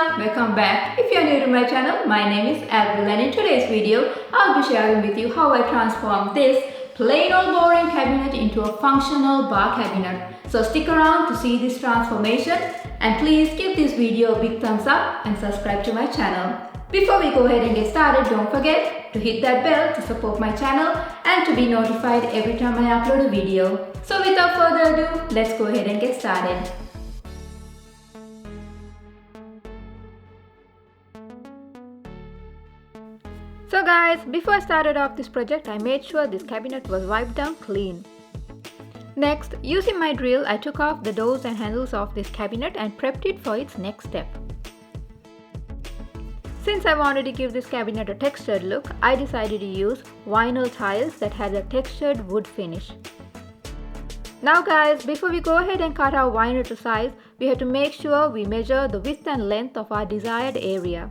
everyone, welcome back. If you're new to my channel, my name is Avril and in today's video, I'll be sharing with you how I transformed this plain old boring cabinet into a functional bar cabinet. So stick around to see this transformation and please give this video a big thumbs up and subscribe to my channel. Before we go ahead and get started, don't forget to hit that bell to support my channel and to be notified every time I upload a video. So without further ado, let's go ahead and get started. So guys, before I started off this project, I made sure this cabinet was wiped down clean. Next, using my drill, I took off the doors and handles of this cabinet and prepped it for its next step. Since I wanted to give this cabinet a textured look, I decided to use vinyl tiles that had a textured wood finish. Now guys, before we go ahead and cut our vinyl to size, we have to make sure we measure the width and length of our desired area.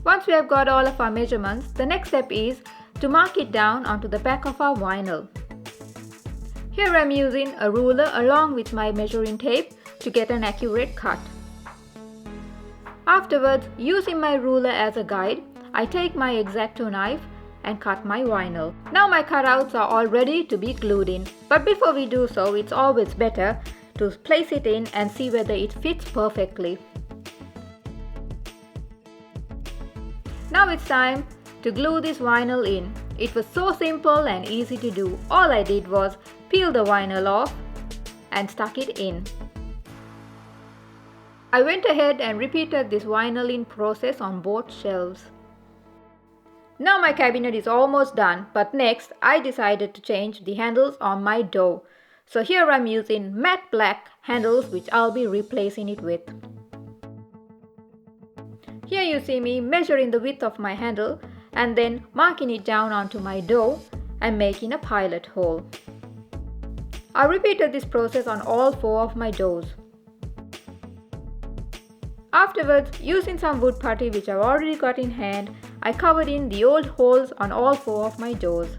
Once we have got all of our measurements, the next step is to mark it down onto the back of our vinyl. Here I am using a ruler along with my measuring tape to get an accurate cut. Afterwards, using my ruler as a guide, I take my X-Acto knife and cut my vinyl. Now my cutouts are all ready to be glued in. But before we do so, it's always better to place it in and see whether it fits perfectly. Now it's time to glue this vinyl in. It was so simple and easy to do. All I did was peel the vinyl off and stuck it in. I went ahead and repeated this vinyl in process on both shelves. Now my cabinet is almost done, but next I decided to change the handles on my door. So here I'm using matte black handles which I'll be replacing it with. Here you see me measuring the width of my handle and then marking it down onto my door and making a pilot hole. I repeated this process on all 4 of my doors. Afterwards, using some wood putty which I've already got in hand, I covered in the old holes on all 4 of my doors.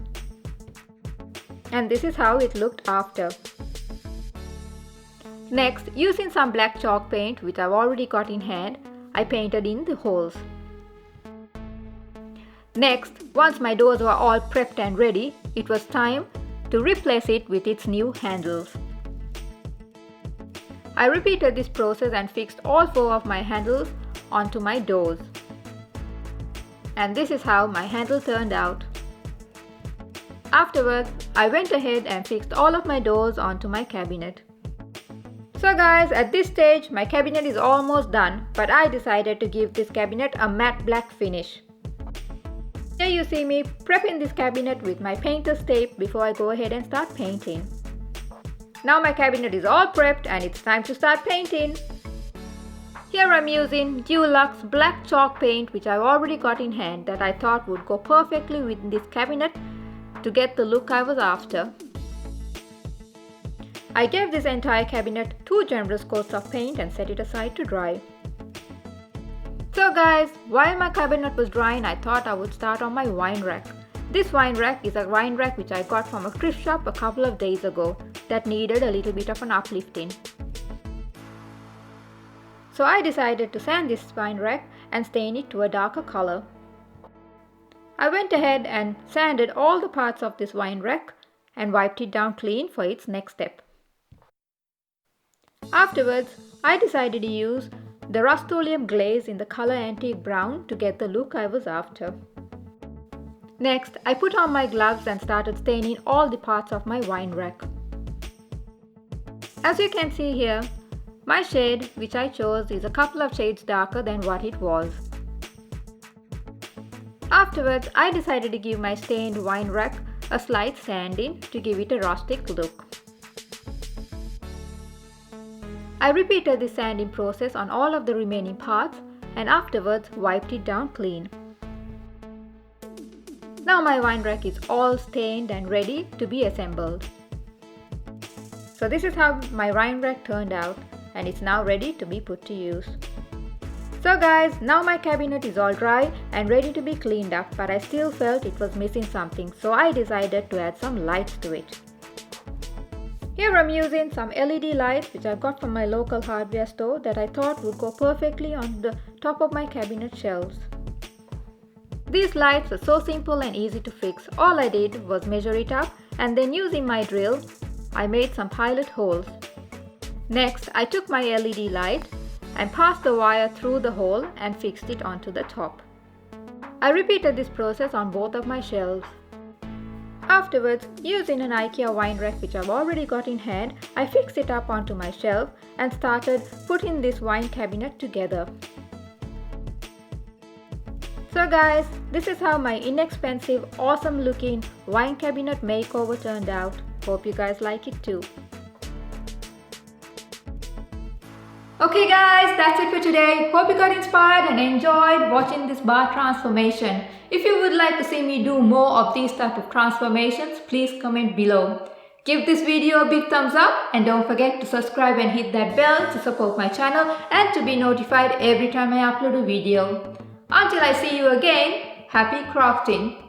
And this is how it looked after. Next, using some black chalk paint which I've already got in hand, I painted in the holes. Next, once my doors were all prepped and ready, it was time to replace it with its new handles. I repeated this process and fixed all 4 of my handles onto my doors. And this is how my handle turned out. Afterwards, I went ahead and fixed all of my doors onto my cabinet. So guys, at this stage my cabinet is almost done, but I decided to give this cabinet a matte black finish. Here you see me prepping this cabinet with my painter's tape before I go ahead and start painting. Now my cabinet is all prepped and it's time to start painting. Here I'm using Dulux black chalk paint which I've already got in hand that I thought would go perfectly with this cabinet to get the look I was after. I gave this entire cabinet 2 generous coats of paint and set it aside to dry. So guys, while my cabinet was drying, I thought I would start on my wine rack. This wine rack is a wine rack which I got from a thrift shop a couple of days ago that needed a little bit of an uplifting. So I decided to sand this wine rack and stain it to a darker color. I went ahead and sanded all the parts of this wine rack and wiped it down clean for its next step. Afterwards, I decided to use the Rust-Oleum glaze in the color antique brown to get the look I was after. Next, I put on my gloves and started staining all the parts of my wine rack. As you can see here, my shade which I chose is a couple of shades darker than what it was. Afterwards, I decided to give my stained wine rack a slight sanding to give it a rustic look. I repeated the sanding process on all of the remaining parts and afterwards wiped it down clean. Now my wine rack is all stained and ready to be assembled. So this is how my wine rack turned out and it's now ready to be put to use. So guys, now my cabinet is all dry and ready to be cleaned up, but I still felt it was missing something, so I decided to add some lights to it. Here I'm using some LED lights which I got from my local hardware store that I thought would go perfectly on the top of my cabinet shelves. These lights were so simple and easy to fix. All I did was measure it up and then using my drill, I made some pilot holes. Next, I took my LED light and passed the wire through the hole and fixed it onto the top. I repeated this process on both of my shelves. Afterwards, using an IKEA wine rack which I've already got in hand, I fixed it up onto my shelf and started putting this wine cabinet together. So guys, this is how my inexpensive, awesome looking wine cabinet makeover turned out. Hope you guys like it too. Okay guys, that's it for today. Hope you got inspired and enjoyed watching this bar transformation. If you would like to see me do more of these type of transformations, please comment below. Give this video a big thumbs up and don't forget to subscribe and hit that bell to support my channel and to be notified every time I upload a video. Until I see you again, happy crafting!